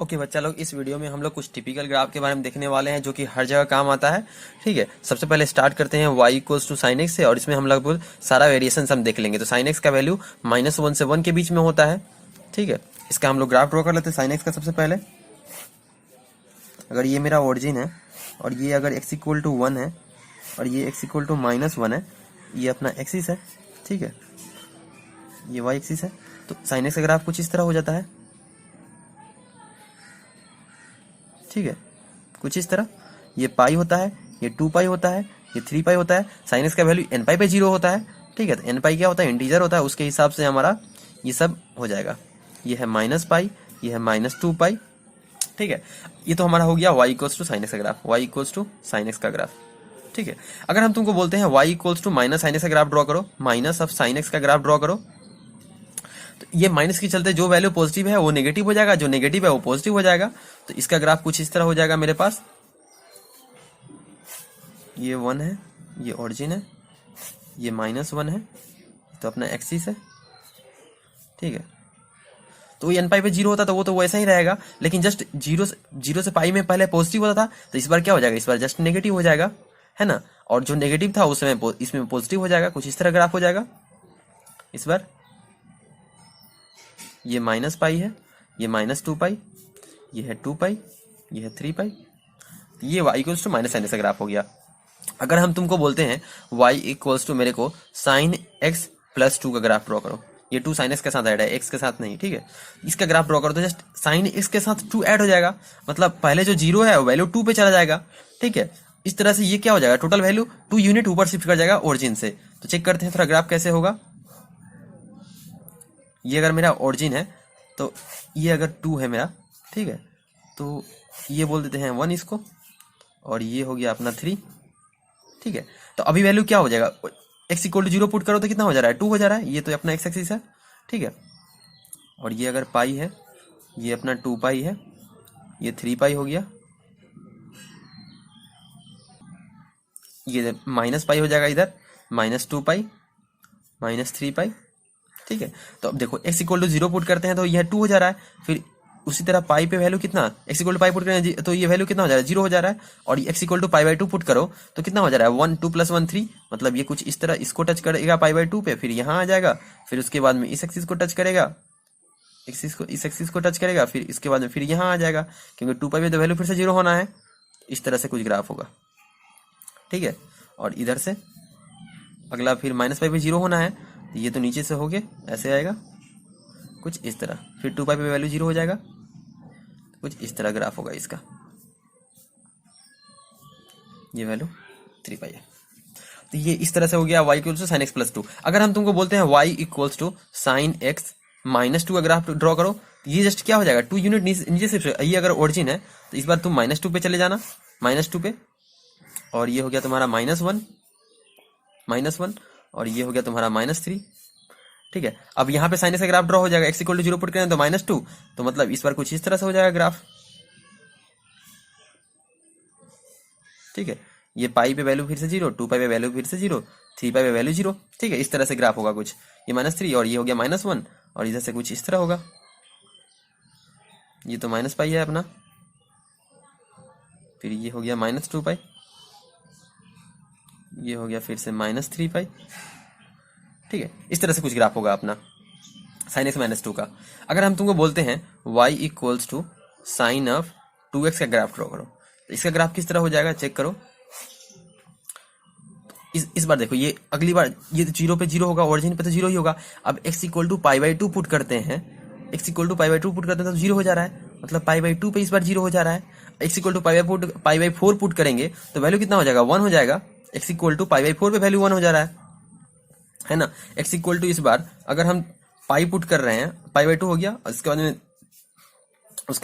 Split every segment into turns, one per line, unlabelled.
Okay बच्चा लोग, इस वीडियो में हम लोग कुछ टिपिकल ग्राफ के बारे में देखने वाले हैं जो कि हर जगह काम आता है। ठीक है, सबसे पहले स्टार्ट करते हैं y equals to sine x से, और इसमें हम लोग सारा वेरिएशन हम देख लेंगे। तो साइन एक्स का वैल्यू -1 से 1 के बीच में होता है। ठीक है, इसका हम लोग ग्राफ ड्रॉ कर लेते हैं साइन एक्स का। सबसे पहले अगर ये मेरा ओरिजिन है और ये अगर x इक्वल टू 1 है और ये x इक्वल टू -1 है, ये अपना एक्सिस है। ठीक है, ये y एक्सिस है, तो साइन एक्स का ग्राफ कुछ इस तरह हो जाता है। ठीक है, कुछ इस तरह ये पाई होता है, ये 2 पाई होता है, ये 3 पाई होता है। साइन एक्स का वैल्यू n पाई पे 0 होता है। ठीक है, तो n पाई क्या होता है, इंटीजर होता है, उसके हिसाब से हमारा ये सब हो जाएगा। ये है -पाई, ये है -2 पाई। ठीक है, ये तो हमारा हो गया y equals to sine x का graph, y equals to sine x का ग्राफ। ठीक है, अगर हम तुमको बोलते हैं y equals to minus sine x का ग्राफ ड्रॉ करो, माइनस ऑफ साइन एक्स का ग्राफ ड्रॉ करो, तो ये माइनस के चलते जो वैल्यू पॉजिटिव है वो नेगेटिव हो जाएगा, जो नेगेटिव है वो पॉजिटिव हो जाएगा। तो इसका ग्राफ कुछ इस तरह हो जाएगा मेरे पास। ये 1 है, ये ओरिजिन है, ये -1 है, तो अपना एक्सिस है। ठीक है, तो एन पाई पे 0 होता तो वो तो वैसा ही रहेगा, लेकिन जस्ट जीरो से पाई में पहले पॉजिटिव होता था, तो इस बार क्या हो जाएगा, इस बार जस्ट नेगेटिव हो जाएगा, है ना। और जो नेगेटिव था उसमें इसमें पॉजिटिव हो जाएगा। कुछ इस तरह ग्राफ हो जाएगा। इस बार ये -पाई है, ये -2 पाई, ये है 2 पाई, ये है 3 पाई। ये y equals to minus sine x का ग्राफ हो गया। अगर हम तुमको बोलते हैं y इक्वल्स टू मेरे को साइन x प्लस 2 का ग्राफ ड्रॉ करो, ये 2 साइन x के साथ ऐड है, x के साथ नहीं। ठीक है, इसका ग्राफ ड्रॉ करो तो जस्ट साइन x के साथ 2 ऐड हो जाएगा, मतलब पहले जो 0 है वो वैल्यू 2 पे चला जाएगा। ठीक है, इस तरह से ये क्या हो जाएगा, टोटल वैल्यू 2 यूनिट ऊपर शिफ्ट कर जाएगा ओरिजिन से। तो चेक करते हैं थोड़ा ग्राफ कैसे होगा। ये अगर मेरा ओरिजिन है तो ये अगर 2 है मेरा, ठीक है, तो ये बोल देते हैं 1 इसको, और ये हो गया अपना 3। ठीक है, तो अभी वैल्यू क्या हो जाएगा, x इक्वल टू 0 पुट करो तो कितना हो जा रहा है, 2 हो जा रहा है। ये तो अपना x एक्सिस है। ठीक है, और ये अगर पाई है, ये अपना 2 पाई है, ये 3 पाई हो गया, ये -पाई हो जाएगा इधर, -2 पाई, -3 पाई। ठीक है, तो अब देखो x इक्वल टू 0 पुट करते हैं तो यह 2 हो जा रहा है। फिर उसी तरह पाई पे वैल्यू कितना, x equal to pi put करें तो ये वैल्यू कितना हो जा रहा है, 0 हो जा रहा है। और x equal to pi by 2 put करो तो कितना हो जा रहा है, 1, 2 + 1 3, मतलब ये कुछ इस तरह इसको टच करेगा पाई बाई 2 पे, फिर यहाँ आ जाएगा, फिर उसके बाद में इस एक्सिस को टच करेगा, इस एक्सिस को टच करेगा, फिर इसके बाद में फिर यहाँ आ जाएगा, क्योंकि 2 पाई पे तो वैल्यू फिर से 0 होना है। इस तरह से कुछ ग्राफ होगा। ठीक है, और इधर से अगला फिर -पाई पे 0 होना है, तो ये तो नीचे से हो गया, ऐसे आएगा कुछ इस तरह, फिर 2 पाई पे वैल्यू 0 हो जाएगा, कुछ इस तरह ग्राफ होगा इसका। ये वैल्यू 3 पाई है, तो ये इस तरह से हो गया y equals to sine x plus 2। अगर हम तुमको बोलते हैं y equals to sine x -2 का ग्राफ ड्रॉ करो, तो ये जस्ट क्या हो जाएगा, 2 यूनिट नीचे से, ये अगर ओरिजिन है तो इस बार तुम -2 पे चले जाना, -2 पे, और ये हो गया तुम्हारा -1, और ये हो गया तुम्हारा -3। ठीक है, अब यहाँ पे साइन एक्स का ग्राफ ड्रॉ हो जाएगा, x इक्वल टू 0 पुट करें तो -2, तो मतलब इस बार कुछ इस तरह से हो जाएगा ग्राफ। ठीक है, ये पाई पे वैल्यू फिर से 0, 2 पाई पे वैल्यू फिर से 0, 3 पाई पे वैल्यू 0। ठीक है, इस तरह से ग्राफ होगा कुछ, ये -3 और ये हो गया -1, और इधर से कुछ इस तरह होगा। ये तो -पाई है अपना, फिर ये हो गया -2 पाई, ये हो गया फिर से -3 पाई। ठीक है, इस तरह से कुछ ग्राफ होगा अपना साइन एक्स -2 का। अगर हम तुमको बोलते हैं y equals to sine of 2x का ग्राफ ड्रॉ करो, तो इसका ग्राफ किस तरह हो जाएगा, चेक करो। इस बार देखो, ये अगली बार ये 0 पे 0 होगा, ओरिजिन पे तो 0 ही होगा। अब x equal to pi by 2 put करते हैं, x equal to pi by 2 put करते हैं तो 0 हो जा रहा है, मतलब पाई बाई 2 पे इस बार 0 हो जा रहा है। x equal to pi by 4 put करेंगे तो वैल्यू कितना हो जाएगा, 1 हो जाएगा। x equal to pi by 4 पे वैल्यू 1 हो जा रहा है ना। x इक्वल टू इस बार अगर हम पाई पुट कर रहे हैं, पाई बाई 2 हो गया, उसके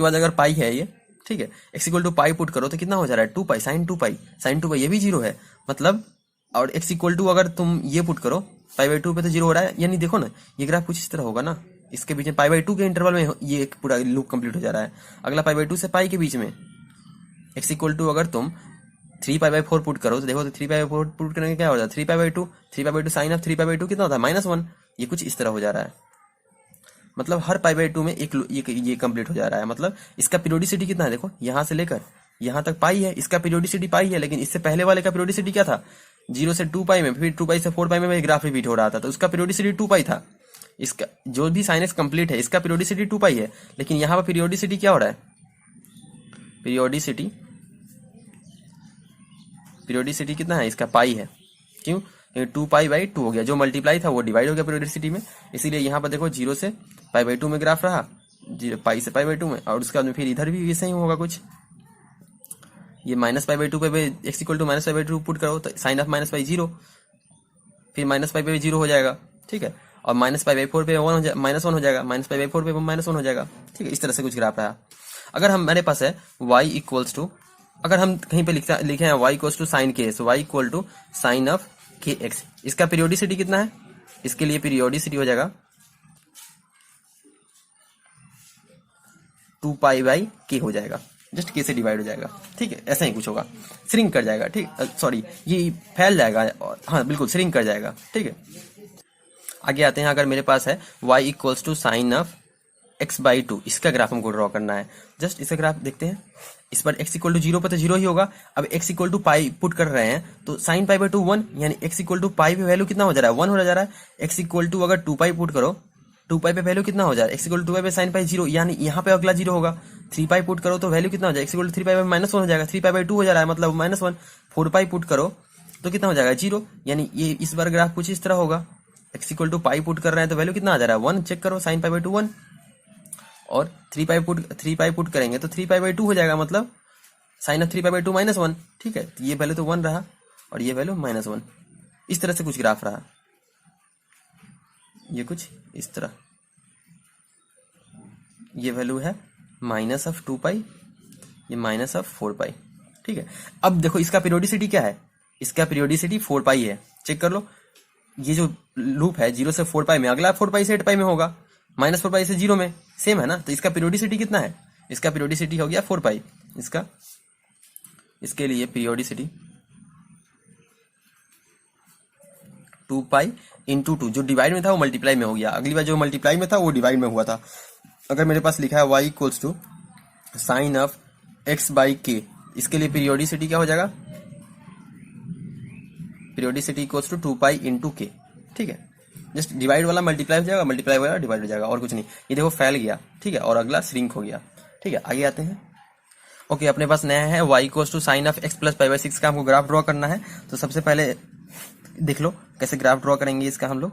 बाद अगर पाई है ये, ठीक है, x equal to pi put करो तो कितना हो जा रहा है, 2 पाई, साइन 2 पाई, ये भी 0 है, मतलब। और x इक्वल टू अगर तुम ये पुट करो पाई बाई 2 पे तो 0 हो रहा है, यानी देखो ना ये ग्राफ कुछ इस तरह होगा ना, इसके बीच में पाई बाई 2 के इंटरवल में ये एक पूरा लूप कंप्लीट हो जा रहा है। अगला पाई बाई 2 से पाई के बीच में x इक्वल टू अगर तुम 3 पाई बाई 4 पुट करो तो देखो, तो 3 पाई बाई 4 पुट करने का क्या हो जाता है, 3 pi by 2 sine of 3 pi by 2 कितना होता है, -1, ये कुछ इस तरह हो जा रहा है। मतलब हर पाई बाई टू में एक ये कंप्लीट हो जा रहा है। मतलब इसका पीरियोडिसिटी कितना है, देखो यहाँ से लेकर यहाँ तक पाई है, इसका पीरियोडिसिटी पाई है, लेकिन इससे पहले वाले का पीरियोडिसिटी क्या था, 0 से 2 पाई में, फिर 2 पाई से 4 पाई में ग्राफ रिपीट हो रहा था, तो उसका पीरियोडिसिटी 2 पाई था। इसका जो भी साइन एक्स कंप्लीट है इसका पीरियोडिसिटी 2 पाई है, लेकिन यहाँ पर पीरियोडिसिटी क्या हो रहा है, पीरियोडिसिटी कितना है इसका, पाई है। क्यों, 2 पाई बाई 2 हो गया, जो मल्टीप्लाई था वो डिवाइड हो गया पीरियोडिसिटी में, इसीलिए यहाँ पर देखो 0 से पाई बाई 2 में ग्राफ रहा, 0 पाई से पाई बाई 2 में, और उसके बाद में फिर इधर भी वैसे ही होगा कुछ। ये माइनस पाई बाई 2 पे x equal to minus pi by 2 put करो तो साइन ऑफ माइनस पाई 0, फिर माइनस पाई बाई 0 हो जाएगा, ठीक है। और माइनस पाई बाई 4 पे -1 हो जाएगा, माइनस पाई बाई 4 पे -1 हो जाएगा, ठीक है। इस तरह से कुछ ग्राफ रहा। अगर हमारे पास है y इक्वल्स टू, अगर हम कहीं पे लिखे हैं y equals to sine k x, y equal to sine of k x, इसका पीरियोडिसिटी कितना है, इसके लिए पीरियोडिसिटी हो जाएगा 2 पाई बाई के हो जाएगा, जस्ट के से डिवाइड हो जाएगा, ठीक है। ऐसा ही कुछ होगा, श्रिंक कर जाएगा, ठीक, सॉरी ये फैल जाएगा, हाँ बिल्कुल श्रिंक कर जाएगा, ठीक है। आगे आते हैं, अगर मेरे पास है y equals to sine of x by 2, इसका ग्राफ हमको ड्रॉ करना है। जस्ट इसका ग्राफ देखते हैं, इस पर x इक्वल टू 0 पर तो 0 ही होगा। अब x equal to pi put कर रहे हैं तो साइन पाई बाई 2 1, यानी x इक्वल टू पाई पे वैल्यू कितना हो जा रहा है, 1 हो जा रहा है। x इक्वल टू अगर 2 पाई पुट करो, 2 पाई पे वैल्यू कितना हो जा रहा है, x इक्वल टू 2 पाई पे साइन पाई 0, यानी यहाँ पे अगला 0 होगा। 3 पाई पुट करो तो वैल्यू कितना हो जाएगा, x इक्वल टू 3 पाई पे -1 हो जाएगा, 3 पाई बाई 2 हो जा रहा है मतलब -1। 4 पाई पुट करो तो कितना हो जाएगा 0, यानी ये इस बार ग्राफ कुछ इस तरह होगा। x equal to pi put कर रहे हैं तो वैल्यू कितना आ जा रहा है 1, चेक करो, साइन पाई बाई 2 1, और 3 पाई पुट करेंगे तो 3 पाई बाई 2 हो जाएगा, मतलब साइन ऑफ 3 पाई बाई 2 -1, ठीक है। तो ये वैल्यू तो 1 रहा और ये वैल्यू -1, इस तरह से कुछ ग्राफ रहा, ये कुछ इस तरह, ये वैल्यू है माइनस ऑफ 2 पाई, ये माइनस ऑफ 4 पाई, ठीक है। अब देखो इसका पीरियोडिसिटी क्या है, इसका पीरियोडिसिटी 4 पाई है, चेक कर लो। ये जो लूप है 0 से 4 पाई में, अगला 4 पाई से 8 पाई में होगा, -4 पाई से 0 में, सेम है ना। तो इसका पीरियोडिसिटी कितना है, इसका पीरियोडिसिटी हो गया 4 पाई, इसके लिए पीरियोडिसिटी 2 पाई इंटू 2, जो डिवाइड में था वो मल्टीप्लाई में हो गया, अगली बार जो मल्टीप्लाई में था वो डिवाइड में हुआ था। अगर मेरे पास लिखा है y equals to sine of x by k, इसके लिए पीरियोडिसिटी क्या हो जाएगा, periodicity equals to 2 pi into k, ठीक है। जस्ट डिवाइड वाला मल्टीप्लाई हो जाएगा, मल्टीप्लाई वाला डिवाइड हो जाएगा, और कुछ नहीं। ये देखो फैल गया, ठीक है, और अगला श्रिंक हो गया, ठीक है। आगे आते हैं, ओके अपने पास नया है y equals to sine of x plus pi by 6 का हमको ग्राफ ड्रॉ करना है। तो सबसे पहले देख लो कैसे ग्राफ ड्रॉ करेंगे इसका हम लोग।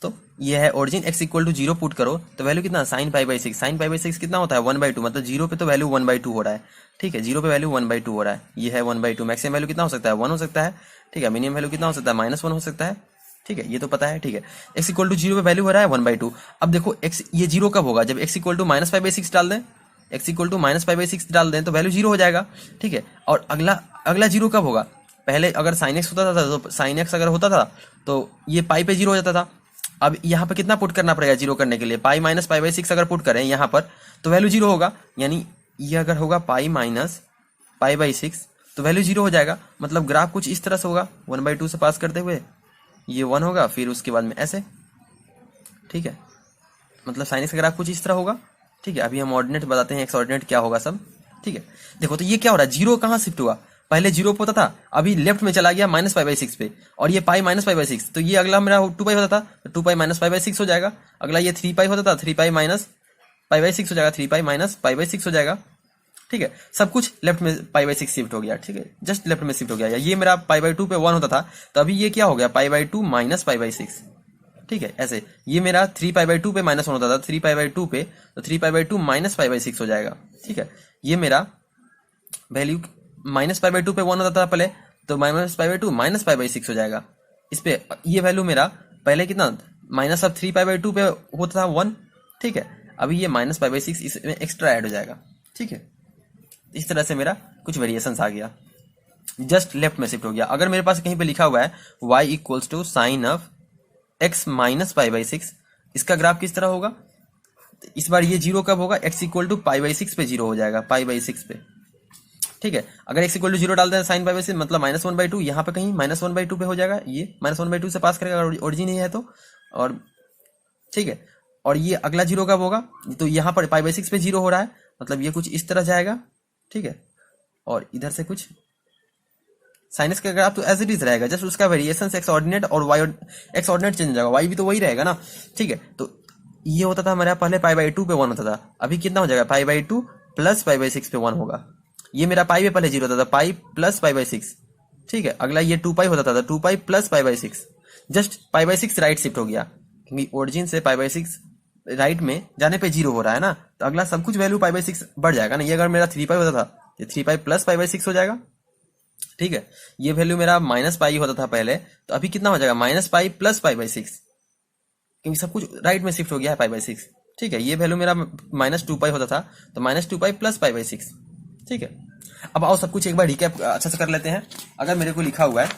तो ये है origin, x equal to 0 put करो तो वैल्यू कितना, sine pi by 6, sine pi by 6 कितना होता है 1/2, मतलब 0 पे तो वैल्यू 1/2 हो रहा है, ठीक है। 0 पे वैल्यू 1/2 हो रहा है, ये है 1/2। मैक्सिमम वैल्यू कितना हो सकता है 1 हो सकता है, ठीक है। मिनिमम वैल्यू कितना हो सकता है -1 हो सकता है, ठीक है, ये तो पता है, ठीक है। x इक्वल टू 0 पे वैल्यू हो रहा है 1/2। अब देखो x ये 0 कब होगा, जब x इक्वल टू -5/6 डाल दें, x इक्वल टू -5/6 डाल दें तो वैल्यू 0 हो जाएगा, ठीक है। और अगला 0 कब होगा, पहले अगर साइन x होता था तो साइन x अगर होता था तो ये पाई पे 0 हो जाता था। अब यहाँ पे कितना पुट करना पड़ेगा 0 करने के लिए, पाई माइनस पाई बाई 6 अगर पुट करें यहाँ पर तो वैल्यू 0 होगा, यानी ये अगर होगा पाई माइनस पाई बाई 6 तो वैल्यू 0 हो जाएगा। मतलब ग्राफ कुछ इस तरह से होगा, 1/2 से पास करते हुए ये 1 होगा, फिर उसके बाद में ऐसे, ठीक है। मतलब साइन का ग्राफ कुछ इस तरह होगा, ठीक है। अभी हम ऑर्डिनेट बताते हैं, एक्स ऑर्डिनेट क्या होगा सब, ठीक है। देखो तो ये क्या हो रहा है, 0 कहाँ शिफ्ट हुआ, पहले 0 पे होता था, अभी लेफ्ट में चला गया -π/6 पे, और ये पाई -π/6, तो ये अगला मेरा 2 पाई होता था, 2 पाई -π/6 हो जाएगा। अगला ये 3 पाई होता था, 3 पाई -π/6 हो जाएगा, 3 पाई -π/6 हो जाएगा, ठीक है। सब कुछ लेफ्ट में π/6 शिफ्ट हो गया, ठीक है, जस्ट लेफ्ट में शिफ्ट हो गया। ये मेरा π/2 पे 1 होता था, तो अभी ये क्या हो गया π/2 -π/6, ठीक है। ऐसे ये मेरा 3π/2 पे -1 होता था, 3π/2 पे, तो 3π/2 -π/6 हो जाएगा, ठीक है। ये मेरा वैल्यू -π/2 पे 1 होता था पहले, तो -π/2 -π/6 हो जाएगा। इस पे ये वैल्यू मेरा पहले कितना -3π/2 पे होता था 1, ठीक है। अभी ये -π/6 इसमें एक्स्ट्रा ऐड हो जाएगा, ठीक है। इस तरह से मेरा कुछ वेरिएशंस आ गया, जस्ट लेफ्ट में शिफ्ट हो गया। अगर मेरे पास कहीं पे लिखा हुआ है y equals to sine of x -π/6, इसका ग्राफ किस तरह होगा, इस बार ये 0 कब होगा, x इक्वल टू π/6 पे 0 हो जाएगा, π/6 पे, ठीक है। अगर x इक्वल टू 0 डाल दें साइन π/6 मतलब -1/2, यहाँ पे कहीं -1/2 पे हो जाएगा, ये -1/2 से पास करेगा, ओरिजिन ही है तो, और ठीक है। और ये अगला जीरो कब होगा, तो यहाँ पर पाई बाई 6 पे जीरो हो रहा है, मतलब ये कुछ इस तरह जाएगा, ठीक है। और इधर से कुछ साइन एक्स का ग्राफ तो एज इट इज रहेगा, जस्ट उसका वेरिएशन एक्स ऑर्डिनेट और वाई एक्स ऑर्डिनेट चेंज हो जाएगा, वाई भी तो वही रहेगा ना, ठीक है। तो ये होता था हमारे पहले पाई बाई 2 पे 1 होता था, अभी कितना हो जाएगा पाई बाई 2 प्लस पाई बाई 6 पे 1 होगा। ये मेरा पाई पे पहले जीरो होता था, पाई प्लस पाई बाई 6, ठीक है। अगला ये 2 पाई होता था 2 pi plus pi by 6, just pi by 6 right shift हो गया, क्योंकि ओरिजिन से पाई बाई 6 राइट में जाने पे जीरो हो रहा है ना, तो अगला सब कुछ वैल्यू पाई बाई 6 बढ़ जाएगा ना। ये अगर मेरा 3 पाई होता था, ये 3 पाई प्लस पाई बाई 6 हो जाएगा, ठीक है। ये वैल्यू मेरा माइनस पाई होता था पहले, तो अभी कितना हो जाएगा minus pi plus pi by 6, क्योंकि सब कुछ राइट में शिफ्ट हो गया है पाई बाई 6, ठीक है। ये वैल्यू मेरा माइनस 2 पाई होता था, तो minus 2 pi plus pi by 6, ठीक है। अब आओ सब कुछ एक बार रिकैप अच्छे से कर लेते हैं। अगर मेरे को लिखा हुआ है,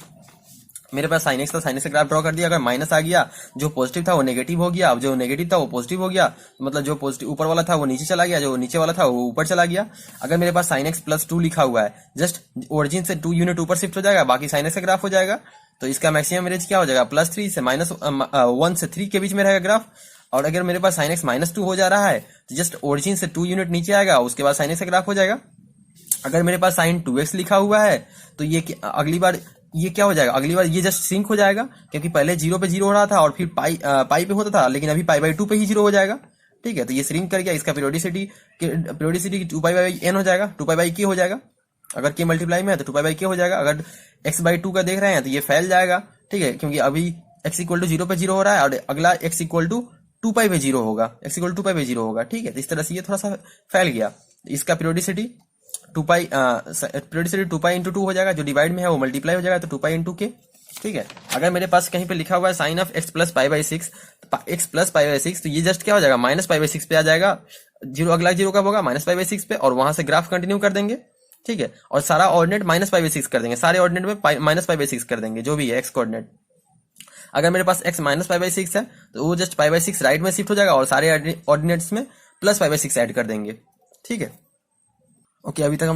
मेरे पास साइन एक्स था, साइन एक्स का ग्राफ ड्रॉ कर दिया, अगर माइनस आ गया, जो पॉजिटिव था वो नेगेटिव हो गया, अब जो नेगेटिव था वो पॉजिटिव हो गया, मतलब जो पॉजिटिव ऊपर वाला था वो नीचे चला गया, जो नीचे वाला था वो ऊपर चला गया। अगर मेरे पास साइन एक्स प्लस 2 लिखा हुआ है, जस्ट ओरिजिन से 2 यूनिट ऊपर शिफ्ट हो जाएगा, बाकी साइन एक्स का ग्राफ हो जाएगा, तो इसका मैक्सिमम रेंज क्या हो जाएगा +3 से -1 से 3 के बीच में रहेगा ग्राफ। और अगर मेरे पास साइन एक्स -2 हो जा रहा है, तो जस्ट ओरिजिन से 2 यूनिट नीचे आएगा, उसके बाद साइन एक्स का ग्राफ हो जाएगा। अगर मेरे पास साइन 2x लिखा हुआ है, तो ये अगली बार ये क्या हो जाएगा, अगली बार ये जस्ट सिंक हो जाएगा, क्योंकि पहले जीरो पे जीरो हो रहा था और फिर पाई पे होता था, लेकिन अभी पाई बाई 2 पे ही जीरो हो जाएगा, ठीक है। तो ये श्रिंक कर गया, इसका पीरियोडिसिटी 2 पाई बाई n हो जाएगा, 2 पाई बाई k हो जाएगा। अगर k मल्टीप्लाई में है तो 2 पाई बाई k हो जाएगा। अगर x बाई 2 का देख रहे हैं तो ये फैल जाएगा, ठीक है, क्योंकि अभी x इक्वल टू 0 पे 0 हो रहा है और अगला x इक्वल टू 2 पाई पे 0 होगा, x इक्वल टू 2 पाई पे 0 होगा, ठीक है। तो इस तरह से ये थोड़ा सा फैल गया। इसका पीरियोडिसिटी 2 पाई पीरियोडिसिटी 2 पाई इंटू 2 हो जाएगा, जो डिवाइड में है वो मल्टीप्लाई हो जाएगा, तो 2 पाई इंटू k, ठीक है। अगर मेरे पास कहीं पे लिखा हुआ है sine of x plus pi by 6, x plus pi by 6, तो ये जस्ट क्या हो जाएगा माइनस पाई बाई 6 पे आ जाएगा, जीरो अगला जीरो कब होगा माइनस पाई बाई 6 पे, और वहां से ग्राफ कंटिन्यू कर देंगे, ठीक है। और सारा ऑर्डिनेट माइनस पाई बाई 6 कर देंगे, सारे ऑर्डिनेट में माइनस पाई बाई 6 कर देंगे, जो भी है x कोऑर्डिनेट। अगर मेरे पास x माइनस पाई बाई 6 है, तो वो जस्ट पाई बाई 6 राइट में शिफ्ट हो जाएगा और सारे ऑर्डिनेट्स में प्लस पाई बाई 6 ऐड कर देंगे, ठीक है। ओके, अभी तक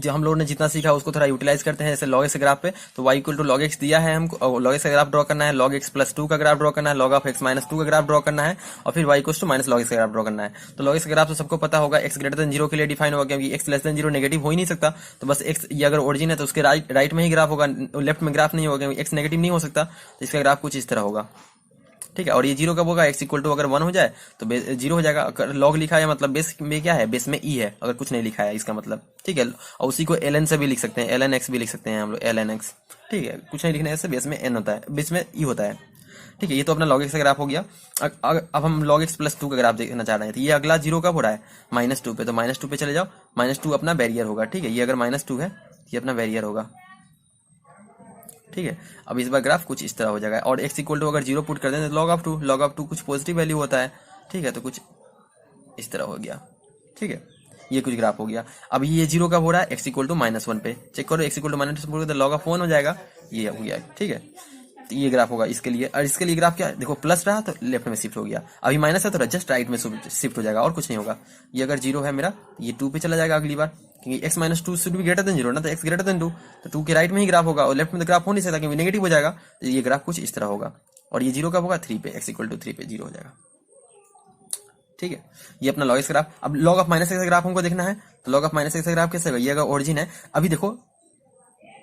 हम लोग ने जितना सीखा उसको थोड़ा यूटिलाइज करते हैं। जैसे log x ग्राफ पे तो y equal to log x दिया है हमको, log x का ग्राफ ड्रॉ करना है, log x प्लस 2 का ग्राफ ड्रॉ करना है, log ऑफ x माइनस 2 का ग्राफ ड्रॉ करना है, और फिर y equal to minus log x का ग्राफ ड्रॉ करना है। तो log x का ग्राफ तो सबको पता होगा, x ग्रेटर देन 0 के लिए डिफाइन होगा, क्योंकि x लेस देन 0 नेगेटिव हो ही नहीं सकता। तो बस x ये अगर ओरिजिन है तो उसके राइट में ही ग्राफ होगा, लेफ्ट में ग्राफ नहीं होगा, क्योंकि x नेगेटिव नहीं हो सकता, तो इसका ग्राफ कुछ इस तरह होगा, ठीक है। और ये जीरो कब होगा, x इक्वल टू अगर 1 हो जाए तो जीरो हो जाएगा। अगर लॉग लिखा है मतलब बेस में क्या है, बेस में ई है, अगर कुछ नहीं लिखा है इसका मतलब, ठीक है। और उसी को ln से भी लिख सकते हैं, ln x भी लिख सकते हैं हम लोग, ln x, ठीक है। कुछ नहीं लिखने से बेस में n होता है, बेस में ई होता है, ठीक है। ये तो अपना log x का ग्राफ हो गया। अब हम log x प्लस 2 का ग्राफ देखना चाह रहे हैं, तो ये अगला जीरो कब हो रहा है -2 पे, तो -2 पे चले जाओ, -2 अपना बैरियर होगा, ठीक है। ये अगर -2 है ये अपना बैरियर होगा, ठीक है। अब इस बार ग्राफ कुछ इस तरह हो जाएगा, और x इक्वल टू अगर 0 पुट कर दें तो log ऑफ 2 कुछ पॉजिटिव वैल्यू होता है, ठीक है। तो कुछ इस तरह हो गया, ठीक है। ये कुछ ग्राफ हो गया। अब ये 0 कब हो रहा है, x इक्वल टू -1 पे, चेक करो, x इक्वल टू -1 तो log ऑफ 1 हो जाएगा, ये हो गया, ठीक है। तो ये ग्राफ होगा इसके लिए, और इसके लिए ग्राफ क्या देखो, प्लस रहा तो लेफ्ट में शिफ्ट हो गया, अभी माइनस है तो जस्ट राइट में शिफ्ट हो जाएगा, और कुछ नहीं होगा। ये अगर 0 है मेरा, ये 2 पे चला जाएगा अगली बार, क्योंकि x minus 2 should be greater than 0 ना, तो x ग्रेटर देन 2, तो 2 के राइट में ही ग्राफ होगा, और लेफ्ट में तो ग्राफ हो नहीं सकता क्योंकि नेगेटिव हो जाएगा, तो ये ग्राफ कुछ इस तरह होगा। और ये 0 कब होगा 3 पे, x इक्वल टू 3 पे 0 हो जाएगा, ठीक है। ये अपना log x ग्राफ। अब log of minus x graph हमको देखना है, तो log of minus x graph कैसे होगा, ये अगर ओरिजिन है, अभी देखो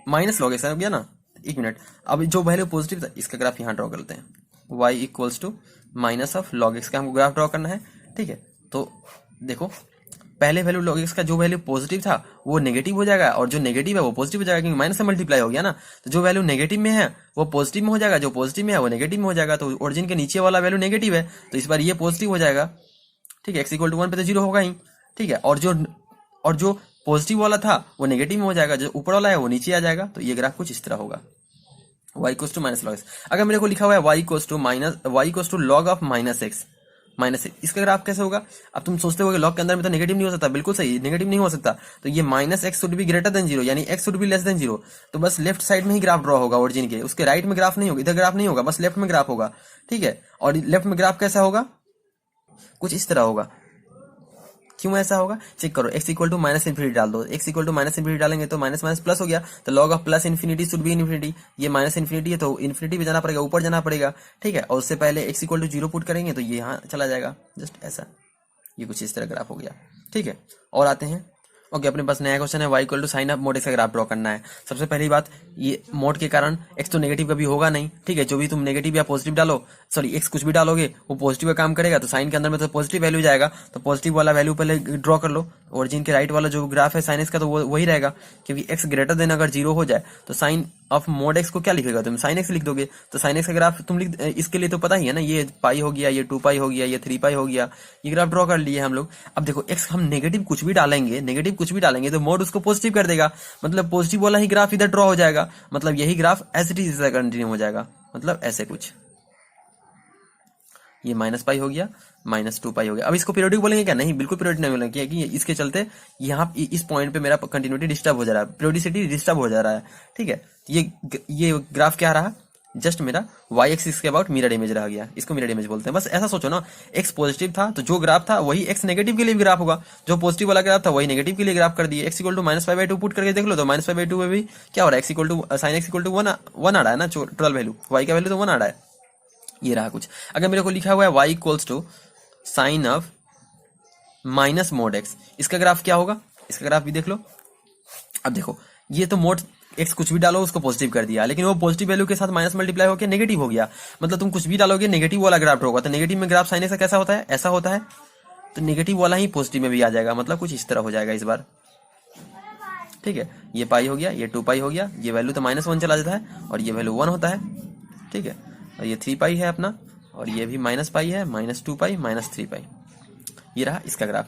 माइनस log x हो गया ना, एक मिनट, अब जो वैल्यू पॉजिटिव था इसका ग्राफ यहाँ ड्रॉ कर लेते हैं, y equals to minus of log x का हमको ग्राफ ड्रॉ करना है, ठीक है। तो देखो पहले वैल्यू log x का जो वैल्यू पॉजिटिव था वो नेगेटिव हो जाएगा, और जो नेगेटिव है वो पॉजिटिव हो जाएगा, क्योंकि माइनस से मल्टीप्लाई हो गया ना। तो जो वैल्यू नेगेटिव में है वो पॉजिटिव में हो जाएगा, जो पॉजिटिव में है वो नेगेटिव में हो जाएगा, तो ओरिजिन के नीचे वाला वैल्यू नेगेटिव है, तो इस बार ये पॉजिटिव हो जाएगा, ठीक है। x इक्वल टू 1 पे तो 0 होगा ही, ठीक है। और जो पॉजिटिव वाला था वो नेगेटिव में हो जाएगा, जो ऊपर वाला है वो नीचे आ जाएगा, तो ये ग्राफ कुछ इस तरह होगा, y equal to minus log x। अगर मेरे को लिखा हुआ है y equal to log of minus x, इसका ग्राफ कैसे होगा। अब तुम सोचते हो कि log के अंदर में तो नेगेटिव नहीं हो सकता, बिल्कुल सही, नेगेटिव नहीं हो सकता, तो ये minus x should be greater than 0, यानी x should be less than 0, तो बस लेफ्ट साइड में ही ग्राफ ड्रॉ होगा ओरिजिन के, उसके राइट में ग्राफ नहीं होगा, इधर ग्राफ नहीं होगा, बस लेफ्ट में ग्राफ होगा, ठीक है। और लेफ्ट में ग्राफ कैसा होगा, कुछ इस तरह होगा, क्यों ऐसा होगा चेक करो, x equal to minus infinity डाल दो, x equal to minus infinity डालेंगे तो माइनस माइनस प्लस हो गया, तो log of plus infinity should be infinity, ये माइनस इन्फिनिटी है तो इन्फिनिटी पे जाना पड़ेगा, ऊपर जाना पड़ेगा, ठीक है। और उससे पहले x इक्वल टू 0 पुट करेंगे तो ये यहाँ चला जाएगा, जस्ट ऐसा, ये कुछ इस तरह ग्राफ हो गया, ठीक है। और आते हैं ओके, अपने पास नया क्वेश्चन है y equal to sine of mod x का ग्राफ ड्रॉ करना है। सबसे पहली बात, ये मोड के कारण x तो नेगेटिव कभी होगा नहीं, ठीक है। जो भी तुम नेगेटिव या पॉजिटिव डालो, सॉरी x कुछ भी डालोगे वो पॉजिटिव का काम करेगा, तो साइन के अंदर में तो पॉजिटिव वैल्यू जाएगा, तो पॉजिटिव वाला वैल्यू पहले ड्रॉ कर लो। ओरिजिन के राइट वाला जो ग्राफ है साइन एक्स का तो वो वही रहेगा, क्योंकि x ग्रेटर देन अगर 0 हो जाए तो साइन ऑफ मोड एक्स को क्या लिखेगा तुम, साइन एक्स लिख दोगे। तो साइन एक्स का ग्राफ तुम लिख, इसके लिए तो पता ही है ना, ये पाई हो गया, ये 2 पाई हो गया, ये 3 पाई हो गया, ये ग्राफ ड्रॉ कर लिए हम लोग। अब देखो x हम नेगेटिव कुछ भी डालेंगे तो मोड उसको पॉजिटिव कर देगा, मतलब पॉजिटिव वाला ही ग्राफ इधर ड्रॉ हो जाएगा, मतलब यही graph as it is continue हो जाएगा, मतलब ऐसे कुछ, ये माइनस पाई हो गया, माइनस 2 पाई हो गया। अब इसको पीरियोडिक बोलेंगे क्या, नहीं बिल्कुल पीरियोडिक नहीं बोलेंगे, क्योंकि इसके चलते यहाँ इस पॉइंट पे मेरा कंटिन्यूटी डिस्टर्ब हो जा रहा है, पीरियोडिसिटी डिस्टर्ब हो जा रहा है, ठीक है। ये ग्राफ क्या रहा, जस्ट मेरा y एक्सिस के अबाउट मिरर इमेज रह गया, इसको मिरर इमेज बोलते हैं। बस ऐसा सोचो ना, x पॉजिटिव था तो जो ग्राफ था वही x नेगेटिव के लिए भी ग्राफ होगा, जो पॉजिटिव वाला ग्राफ था वही नेगेटिव के लिए ग्राफ कर दिए। x equal to minus 5/2 put करके देख लो तो माइनस 5/2 में भी क्या हो रहा है, x equal to sine x equal to 1 आ रहा है ना, टोटल वैल्यू y का वैल्यू तो 1 आ रहा है, ये रहा कुछ। अगर मेरे को लिखा हुआ है y equals to sine of minus mod x, इसका ग्राफ क्या होगा, इसका ग्राफ भी देख लो। अब देखो ये तो मोड x कुछ भी डालो उसको पॉजिटिव कर दिया, लेकिन वो पॉजिटिव वैल्यू के साथ माइनस मल्टीप्लाई होकर नेगेटिव हो गया, मतलब तुम कुछ भी डालोगे नेगेटिव वाला ग्राफ होगा, तो नेगेटिव में ग्राफ साइन एक्स का कैसा होता है, ऐसा होता है, तो नेगेटिव वाला ही पॉजिटिव में भी आ जाएगा, मतलब कुछ इस तरह हो जाएगा इस बार, ठीक है। ये पाई हो गया, ये 2 पाई हो गया, ये वैल्यू तो -1 चला जाता है और ये वैल्यू 1 होता है, ठीक है। और ये 3 पाई है अपना, और ये भी माइनस पाई है, -2 पाई, -3 पाई, ये रहा इसका ग्राफ,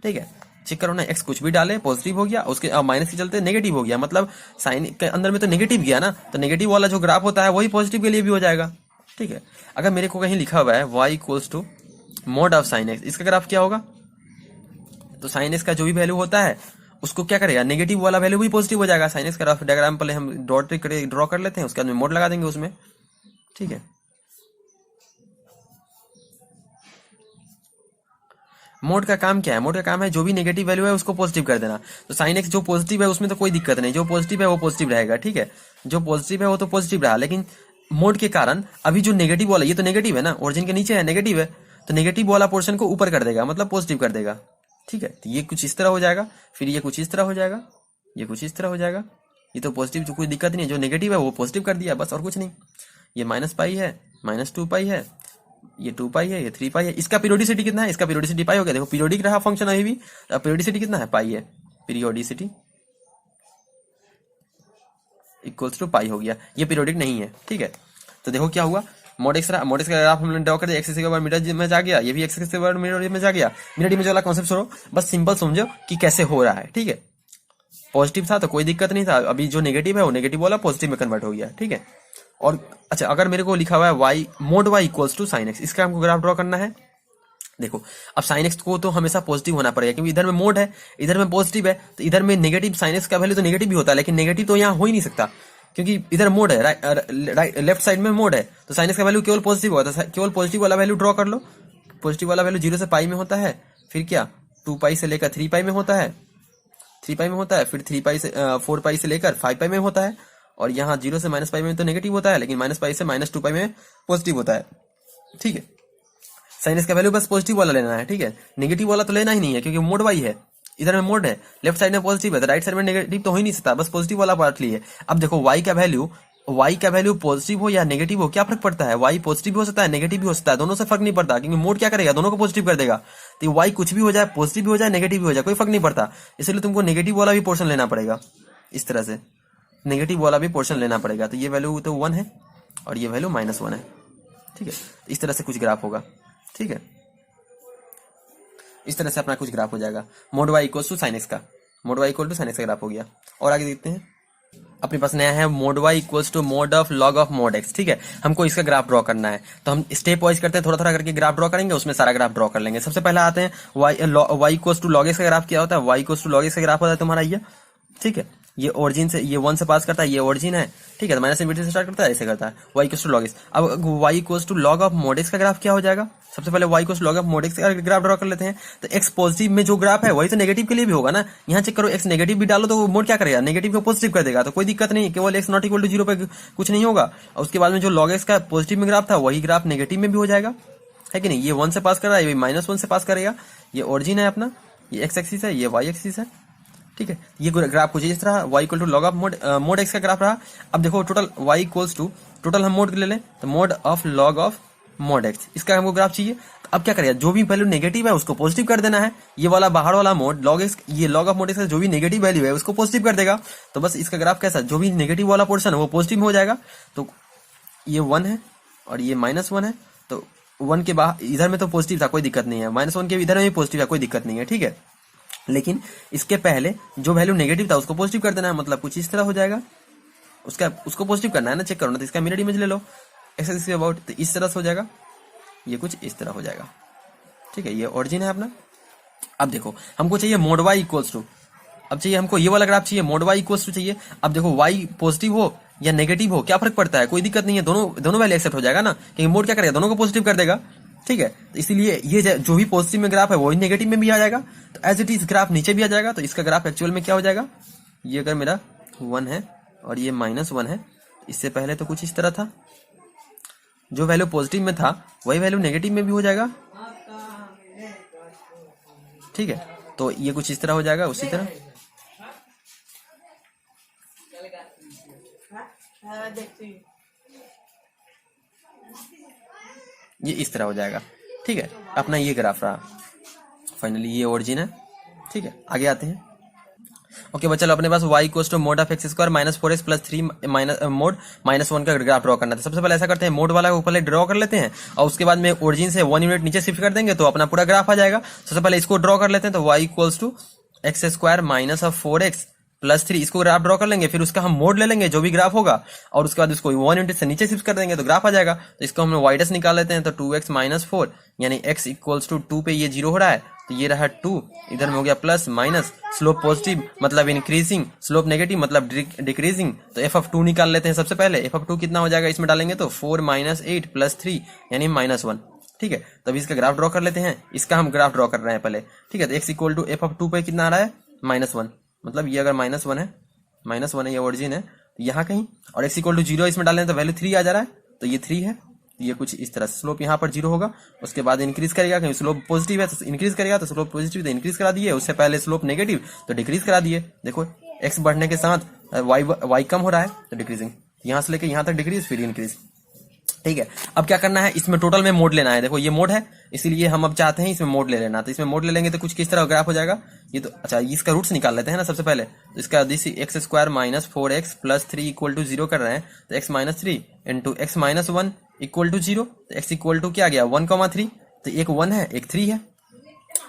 ठीक है। चेक करो ना, x कुछ भी डाले पॉजिटिव हो गया, उसके माइनस के चलते नेगेटिव हो गया, मतलब साइन के अंदर में तो नेगेटिव गया ना, तो नेगेटिव वाला जो ग्राफ होता है वही पॉजिटिव के लिए भी हो जाएगा, ठीक है। अगर मेरे को कहीं लिखा हुआ है y equals to mod of sine x, इसका ग्राफ क्या होगा, तो साइन एक्स का जो भी वैल्यू होता है उसको क्या करेगा, नेगेटिव वाला वैल्यू भी पॉजिटिव हो जाएगा। साइन एक्स का ग्राफ डायग्राम पहले हम ड्रॉ कर लेते हैं, उसके बाद में मोड लगा देंगे उसमें, ठीक है। मोड का काम क्या है, मोड का काम है जो भी नेगेटिव वैल्यू है उसको पॉजिटिव कर देना, तो साइन एक्स जो पॉजिटिव है उसमें तो कोई दिक्कत नहीं, जो पॉजिटिव है वो पॉजिटिव रहेगा, ठीक है। जो पॉजिटिव है वो तो पॉजिटिव रहा, लेकिन मोड के कारण अभी जो नेगेटिव वाला, ये तो नेगेटिव है ना, ओरिजिन के नीचे है नेगेटिव है, तो नेगेटिव वाला पोर्शन को ऊपर कर देगा, मतलब पॉजिटिव कर देगा, ठीक है। तो ये कुछ इस तरह हो जाएगा, फिर ये कुछ इस तरह हो जाएगा, ये कुछ इस तरह हो जाएगा, ये तो पॉजिटिव, जो कोई दिक्कत नहीं है, जो नेगेटिव है वो पॉजिटिव कर दिया, बस और कुछ नहीं। ये माइनस पाई है, -2 पाई है, ये 2 पाई है, ये 3 पाई है। इसका पीरियोडिसिटी कितना है, इसका पीरियोडिसिटी पाई हो गया, देखो पीरियोडिक रहा फंक्शन अभी भी, पीरियोडिसिटी कितना है, पाई है, पीरियोडिसिटी इक्वल्स टू पाई हो गया, ये पीरियोडिक नहीं है, ठीक है। तो देखो क्या हुआ, मोड एक्स का ग्राफ हमने ड्रॉ कर दिया, एक्स के बाद मिरर इमेज आ गया, ये भी एक्स के बाद मिरर इमेज आ गया। मिरर इमेज वाला कॉन्सेप्ट छोड़ो, बस सिंपल समझो कि कैसे हो रहा है, ठीक है। पॉजिटिव था तो कोई दिक्कत नहीं था, अभी जो नेगेटिव है वो नेगेटिव वाला पॉजिटिव में कन्वर्ट हो गया, ठीक है। और अच्छा, अगर मेरे को लिखा हुआ है y mod y equals to sine x, इसका हमको ग्राफ ड्रॉ करना है। देखो अब साइन एक्स को तो हमेशा पॉजिटिव होना पड़ेगा, क्योंकि इधर में मोड है, इधर में पॉजिटिव है, तो इधर में नेगेटिव साइन एक्स का वैल्यू तो नेगेटिव भी होता है, लेकिन नेगेटिव तो यहाँ हो ही नहीं सकता, क्योंकि इधर मोड है, लेफ्ट साइड में मोड है, तो साइन एक्स का वैल्यू केवल पॉजिटिव होता है, केवल पॉजिटिव वाला वैल्यू ड्रॉ कर लो। पॉजिटिव वाला वैल्यू 0 से पाई में होता है, फिर क्या 2 पाई से लेकर 3 पाई में होता है, 3 पाई में होता है, फिर 3 पाई से 4 पाई से लेकर 5 पाई में होता है, और यहाँ 0 से -पाई में तो नेगेटिव होता है, लेकिन -पाई से -2 पाई में पॉजिटिव होता है, ठीक है। साइन का वैल्यू बस पॉजिटिव वाला लेना है, ठीक है, नेगेटिव वाला तो लेना ही नहीं है, क्योंकि मोड वाई है, इधर में मोड है, लेफ्ट साइड में पॉजिटिव है, तो राइट साइड में नेगेटिव तो हो ही नहीं सकता, बस पॉजिटिव वाला पार्ट लिए। अब देखो y का वैल्यू पॉजिटिव हो या नेगेटिव हो क्या फर्क पड़ता है, y पॉजिटिव भी हो सकता है, नेगेटिव भी हो सकता है, दोनों से फर्क नहीं पड़ता, क्योंकि मोड क्या करेगा, दोनों को पॉजिटिव कर देगा। तो y कुछ भी हो जाए, पॉजिटिव भी हो जाए, नेगेटिव भी हो जाए, कोई फर्क नहीं पड़ता, इसलिए तुमको नेगेटिव वाला भी पोर्शन लेना पड़ेगा, इस तरह से नेगेटिव वाला भी पोर्शन लेना पड़ेगा। तो ये वैल्यू तो 1 है और ये वैल्यू -1 है, ठीक है। इस तरह से कुछ ग्राफ होगा, ठीक है, इस तरह से अपना कुछ ग्राफ हो जाएगा। Mod y equal to sine x का, mod y equal to sine x का ग्राफ हो गया। और आगे देखते हैं, अपने पास नया है mod y equals to mod of log of mod x, ठीक है। हमको इसका ग्राफ ड्रॉ करना है, तो हम स्टेप वाइज करते हैं, थोड़ा थोड़ा करके ग्राफ ड्रॉ करेंगे, उसमें सारा ग्राफ ड्रॉ कर लेंगे। सबसे पहले आते हैं y equals to log x का ग्राफ क्या होता है, y equals to log x का ग्राफ होता है तुम्हारा ये, ठीक है। ये ओरिजिन से, ये 1 से पास करता है, ये ओरिजिन है, ठीक है, तो माइनस इन्फिनिटी से स्टार्ट करता है, ऐसे करता है। y equals to log x. अब y equals to log of mod x का ग्राफ क्या हो जाएगा? सबसे पहले y equals to log of mod x का ग्राफ ड्रॉ कर लेते हैं। तो x पॉजिटिव में जो ग्राफ है वही तो नेगेटिव के लिए भी होगा ना। यहाँ चेक करो, x नेगेटिव भी डालो तो मोड क्या करेगा? नेगेटिव को पॉजिटिव कर देगा, तो कोई दिक्कत नहीं, केवल x नॉट इक्वल टू 0 पे कुछ नहीं होगा। और उसके बाद में जो लॉग एक्स का पॉजिटिव में ग्राफ था वही ग्राफ नेगेटिव में भी हो जाएगा, है कि नहीं? ये 1 से पास कर रहा है, ये -1 से पास करेगा। ये ओरिजिन है अपना, ये x एक्सिस है, ये y एक्सिस है, ठीक है। ये ग्राफ कुछ इस तरह y equal to log of mod x का ग्राफ रहा। अब देखो total y equals to, total हम मोड ले लें तो mod of log of mod x, इसका हमको ग्राफ चाहिए। तो अब क्या करेगा? जो भी वैल्यू नेगेटिव है उसको पॉजिटिव कर देना है। ये वाला बाहर वाला मोड लॉग x, ये लॉग ऑफ मोड x का जो भी नेगेटिव वैल्यू है उसको पॉजिटिव कर देगा। तो बस इसका ग्राफ कैसा? जो भी नेगेटिव वाला पोर्शन है वो पॉजिटिव में हो जाएगा। तो ये 1 है और ये -1 है, तो 1 के बाहर इधर में तो पॉजिटिव था, कोई दिक्कत नहीं है, -1 के इधर में भी पॉजिटिव है, कोई दिक्कत नहीं है, ठीक है। लेकिन इसके पहले जो वैल्यू नेगेटिव था उसको पॉजिटिव कर देना है, मतलब कुछ इस तरह हो जाएगा। उसको पॉजिटिव करना है ना, चेक करो ना। तो इसका मिरर इमेज ले लो एक्स के अबाउट, तो इस तरह से हो जाएगा, ये कुछ इस तरह हो जाएगा, ठीक है। ये ओरिजिन है अपना। अब देखो हमको चाहिए मोड y इक्वल्स टू, अब चाहिए हमको ये वाला ग्राफ चाहिए, मोड y इक्वल्स टू चाहिए। अब देखो y पॉजिटिव हो या नेगेटिव हो क्या फर्क पड़ता है? कोई दिक्कत नहीं है, दोनों वैल्यू एक्सेप्ट हो जाएगा ना, क्योंकि मोड क्या करेगा? दोनों को पॉजिटिव कर देगा, ठीक है। तो इसीलिए ये जो भी पॉजिटिव में ग्राफ है वही नेगेटिव में भी आ जाएगा। तो एज इट इज ग्राफ नीचे भी आ जाएगा। तो इसका ग्राफ एक्चुअल में क्या हो जाएगा? ये अगर मेरा 1 है और ये -1 है, इससे पहले तो कुछ इस तरह था, जो वैल्यू पॉजिटिव में था वही वैल्यू नेगेटिव में भी हो जाएगा, ठीक है। तो ये कुछ इस तरह हो जाएगा, उसी तरह ये इस तरह हो जाएगा, ठीक है। अपना ये ग्राफ रहा फाइनली, ये ओरिजिन है, ठीक है। आगे आते हैं। ओके बच्चा, अपने पास y equals to mod of x square -4x + 3 mod -1 का ग्राफ ड्रॉ करना था। सबसे पहले ऐसा करते हैं, मोड वाला को पहले ड्रॉ कर लेते हैं और उसके बाद में ओरिजिन से 1 यूनिट नीचे शिफ्ट कर देंगे तो अपना पूरा ग्राफ आ जाएगा। सबसे पहले इसको ड्रॉ कर लेते हैं। तो y equals to x square -4x + 3, इसको ग्राफ ड्रॉ कर लेंगे, फिर उसका हम मोड ले लेंगे जो भी ग्राफ होगा, और उसके बाद उसको 1 यूनिट से नीचे शिफ्ट कर देंगे तो ग्राफ आ जाएगा। तो इसको हम y' निकाल लेते हैं। तो 2x - 4 यानी x इक्वल्स टू 2 पे ये 0 हो रहा है, तो ये रहा 2, इधर में हो गया प्लस माइनस, स्लोप पॉजिटिव मतलब इंक्रीजिंग, स्लोप नेगेटिव मतलब डिक्रीजिंग। तो f(2) निकाल लेते हैं सबसे पहले। f(2) कितना हो जाएगा इसमें डालेंगे तो 4 - 8 + 3 यानी -1, ठीक है। तभी इसका ग्राफ ड्रॉ कर लेते हैं। इसका हम ग्राफ ड्रॉ कर रहे हैं पहले, ठीक है। तो x इक्वल टू f(2) पे कितना आ रहा है? -1, मतलब ये अगर -1 है, ये ओरिजिन है यहाँ कहीं, और x इक्वल टू 0 इसमें डालें तो वैल्यू 3 आ जा रहा है, तो ये 3 है। ये कुछ इस तरह स्लोप यहाँ पर 0 होगा, उसके बाद इंक्रीज करेगा, क्योंकि स्लोप पॉजिटिव है तो इंक्रीज करेगा, तो स्लोप पॉजिटिव तो इंक्रीज करा दिए, उससे पहले स्लोप नेगेटिव तो डिक्रीज करा दिए। देखो x बढ़ने के साथ y कम हो रहा है तो डिक्रीजिंग, यहाँ से लेके यहाँ तक डिक्रीज फिर इंक्रीज, ठीक है। अब क्या करना है, इसमें टोटल में मोड लेना है। देखो ये मोड है, इसीलिए हम अब चाहते हैं इसमें मोड ले लेना। तो इसमें मोड ले लेंगे तो कुछ किस तरह ग्राफ हो जाएगा ये तो, अच्छा इसका रूट्स निकाल लेते हैं ना सबसे पहले। तो इसका this x square -4x + 3 equal to 0 कर रहे हैं, तो x - 3 into x - 1 equal to 0, तो x इक्वल टू क्या आ गया 1,3, तो एक 1 है एक 3 है।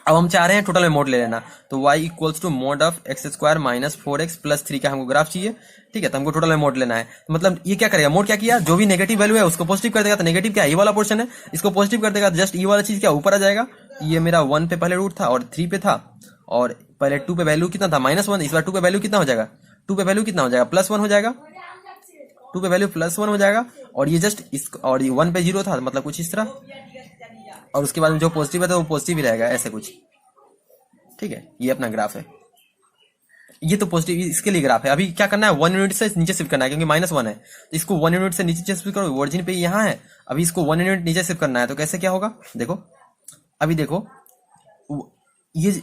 अब हम चाह रहे हैं टोटल में मोड ले लेना, तो y equals to mod of x square -4x + 3 का हमको ग्राफ चाहिए, ठीक है। तो हमको टोटल में मोड लेना है, मतलब ये क्या करेगा, मोड क्या किया, जो भी नेगेटिव वैल्यू है उसको पॉजिटिव कर देगा। तो नेगेटिव क्या, ये वाला पोर्शन है, इसको पॉजिटिव कर देगा, जस्ट ये वाला चीज क्या ऊपर आ जाएगा। ये मेरा 1 पे पहले रूट था और 3 पे था, और पहले 2 पे वैल्यू कितना था -1, इस बार 2 पे वैल्यू कितना हो जाएगा, 2 पे वैल्यू कितना हो जाएगा +1 हो जाएगा, 2 पे वैल्यू +1 हो जाएगा। और ये जस्ट इस, और ये 1 पे 0 था, मतलब कुछ इस तरह, और उसके बाद में जो पॉजिटिव है तो वो पॉजिटिव ही रहेगा, ऐसे कुछ, ठीक है। ये अपना ग्राफ है, ये तो पॉजिटिव इसके लिए ग्राफ है। अभी क्या करना है, 1 यूनिट से नीचे शिफ्ट करना है, क्योंकि -1 है तो इसको 1 यूनिट से नीचे शिफ्ट करो। ओरिजिन पे यहाँ है, अभी इसको 1 यूनिट नीचे शिफ्ट करना है, तो कैसे क्या होगा देखो। अभी देखो ये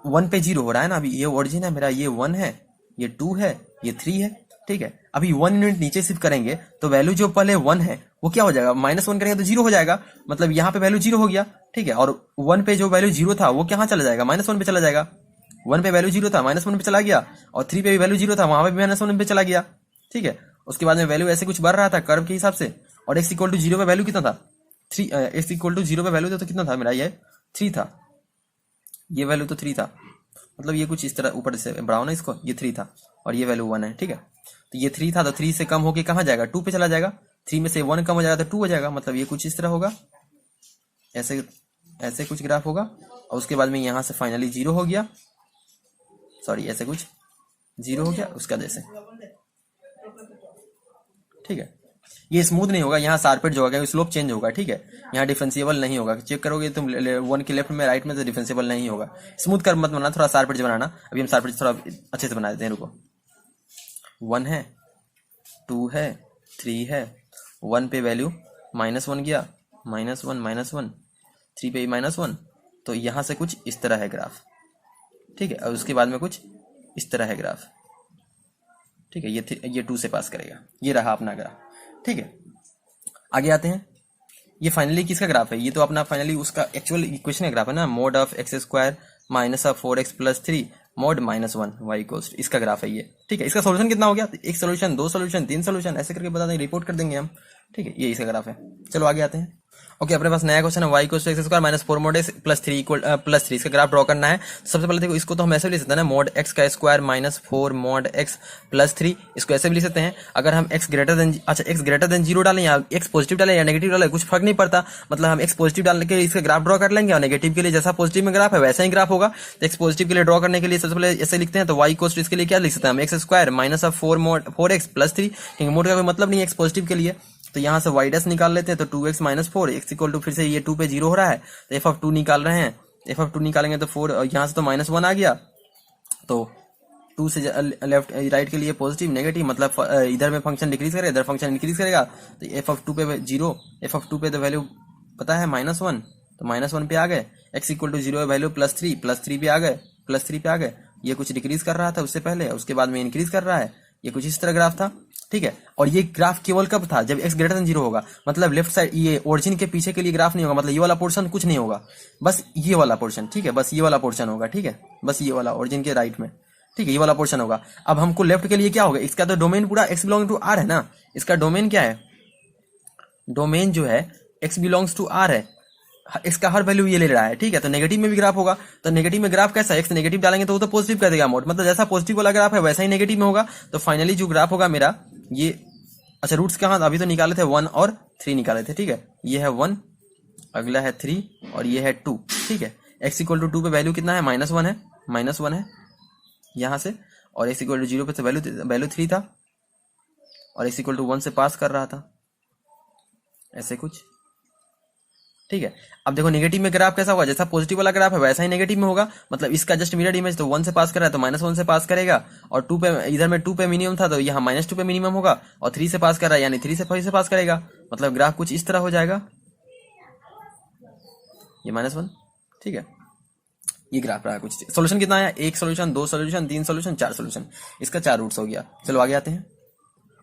1 पे 0 हो रहा है ना, अभी ये ओरिजिन है मेरा, ये 1 है, ये 2 है, ये 3 है, ठीक है। अभी 1 यूनिट नीचे शिफ्ट करेंगे तो वैल्यू जो पहले 1 है वो क्या हो जाएगा, -1 करेंगे तो 0 हो जाएगा, मतलब यहाँ पे वैल्यू 0 हो गया, ठीक है। और 1 पे जो वैल्यू 0 था वो कहाँ चला जाएगा, -1 पे चला जाएगा। 1 पे वैल्यू 0 था, -1 पे चला गया, और 3 पे भी वैल्यू 0 था, वहां पे भी -1 पे चला गया, ठीक है। उसके बाद में वैल्यू ऐसे कुछ बढ़ रहा था कर्व के हिसाब से, और x इक्वल टू 0 पे वैल्यू कितना था 3, x इक्वल टू 0 पे वैल्यू तो कितना था मेरा, ये 3 था, ये वैल्यू तो 3 था, मतलब ये कुछ इस तरह ऊपर से बढ़ाओ ना इसको, ये 3 था और ये वैल्यू 1 है, ठीक है। तो ये 3 था, तो 3 से कम होके कहाँ जाएगा, 2 पे चला जाएगा, 3 में से 1 कम हो जाएगा तो 2 हो जाएगा, मतलब ये कुछ इस तरह होगा, ऐसे ऐसे कुछ ग्राफ होगा। और उसके बाद में यहाँ से फाइनली 0 हो गया, सॉरी ऐसे कुछ जीरो हो गया उसका जैसे, ठीक है। ये स्मूथ नहीं होगा, यहाँ शार्पेट जो होगा स्लोप चेंज होगा, ठीक है। यहाँ डिफरेंशिएबल नहीं होगा, चेक करोगे तुम 1 के लेफ्ट में राइट में तो डिफरेंशिएबल नहीं होगा। स्मूथ कर मत बनाना, थोड़ा शार्पेट बनाना। अभी हम शार्पेट थोड़ा अच्छे से बना देते हैं, रुको। 1 है, 2 है, 3 है, 1 पे वैल्यू -1 गया, -1, 3 पे -1, तो यहाँ से कुछ इस तरह है ग्राफ, ठीक है। और उसके बाद में कुछ इस तरह है ग्राफ, ठीक है। ये 2 से पास करेगा, ये रहा अपना ग्राफ, ठीक है। आगे आते हैं, ये फाइनली किसका ग्राफ है? ये तो अपना फाइनली उसका एक्चुअल इक्वेशन का ग्राफ है ना, mod of x² minus of 4x + 3 mod -1 y equals, इसका ग्राफ है ये, ठीक है। इसका सोल्यूशन कितना हो गया? एक सोल्यूशन, 2 सोल्यूशन, 3 सोल्यूशन, ऐसे करके बता देंगे, रिपोर्ट कर देंगे हम, ठीक है। ये इसका ग्राफ है। चलो आगे आते हैं। ओके, अपने पास नया क्वेश्चन है, y equals to x² minus 4 mod x + 3 +3, इसका ग्राफ ड्रॉ करना है। सबसे पहले देखो, इसको तो हम ऐसे भी लिख सकते हैं ना, mod x² minus 4 mod x + 3, इसको ऐसे भी लिख सकते हैं। अगर हम x ग्रेटर देन 0 डालें या x पॉजिटिव डालें या नेगेटिव डालें, कुछ फर्क नहीं पड़ता। मतलब हम x पॉजिटिव डालने के लिए इसका ग्राफ ड्रॉ कर लेंगे और नेगेटिव के लिए जैसा पॉजिटिव में ग्राफ है वैसा ही ग्राफ होगा। तो x पॉजिटिव के लिए ड्रॉ करने के लिए सबसे पहले ऐसे लिखते हैं, तो y इक्वल्स टू इसके लिए क्या लिख सकते हैं हम, x² माइनस ऑफ 4x + 3, क्योंकि मोड का कोई मतलब नहीं है x पॉजिटिव के लिए। तो यहाँ से y' निकाल लेते हैं, तो 2x - 4 x इक्वल टू, फिर से ये 2 पे 0 हो रहा है, तो f(2) निकाल रहे हैं। f(2) निकालेंगे तो 4, यहाँ से तो -1 आ गया, तो 2 से लेफ्ट राइट के लिए पॉजिटिव नेगेटिव, मतलब इधर में फंक्शन डिक्रीज करेगा, इधर फंक्शन इंक्रीज करेगा। तो f(2) पे 0, f(2) पे तो वैल्यू पता है -1, तो -1 पे आ गए। x इक्वल टू 0 है वैल्यू +3 पे आ गए, +3 पे आ गए। ये कुछ डिक्रीज कर रहा था उससे पहले, उसके बाद में इंक्रीज कर रहा है। ये कुछ इस तरह ग्राफ था, ठीक है। और ये ग्राफ केवल कब था? जब x ग्रेटर देन 0 होगा, मतलब लेफ्ट साइड ये ओरिजिन के पीछे के लिए ग्राफ नहीं होगा, मतलब ये वाला पोर्शन कुछ नहीं होगा, बस ये वाला पोर्शन, ठीक है। बस ये वाला पोर्शन होगा, ठीक है। बस ये वाला ओरिजिन के राइट में, ठीक है, ये वाला पोर्शन होगा। अब हमको लेफ्ट के लिए क्या होगा? इसका तो डोमेन पूरा x बिलोंग टू r है ना, इसका डोमेन क्या है? डोमेन जो है x बिलोंग्स टू r है, इसका हर वैल्यू ये ले रहा है, ठीक है। तो नेगेटिव में भी ग्राफ होगा, तो नेगेटिव में ग्राफ कैसा है? x नेगेटिव डालेंगे तो वो तो पॉजिटिव कर देगा मोड, मतलब जैसा पॉजिटिव वाला ग्राफ है वैसा ही नेगेटिव में होगा। तो फाइनली जो ग्राफ होगा मेरा ये, अच्छा रूट्स कहाँ अभी तो निकाले थे, 1 और 3 निकाले थे, ठीक है। ये है 1, अगला है 3 और ये है 2, ठीक है। x इक्वल टू 2 पे वैल्यू कितना है? -1 है यहाँ से, और x इक्वल टू 0 पे तो वैल्यू 3 था, और x इक्वल टू 1 से पास कर रहा था, ऐसे कुछ, ठीक है। अब देखो नेगेटिव में ग्राफ कैसा होगा? जैसा पॉजिटिव वाला ग्राफ है वैसा ही नेगेटिव में होगा, मतलब इसका जस्ट मिरर इमेज, तो 1 से पास कर रहा है तो -1 से पास करेगा, और 2 पे, इधर में 2 पे मिनिमम था तो यहाँ -2 पे मिनिमम होगा, और 3 से पास कर रहा है यानी 3 से 5 से पास करेगा, मतलब ग्राफ कुछ इस तरह हो जाएगा, ये -1, ठीक है। ये ग्राफ रहा कुछ। सोल्यूशन कितना आया? 1 सोल्यूशन, 2 सोल्यूशन, 3 सोल्यूशन, 4 सोल्यूशन, इसका 4 रूट्स हो गया। चलो आगे आते हैं।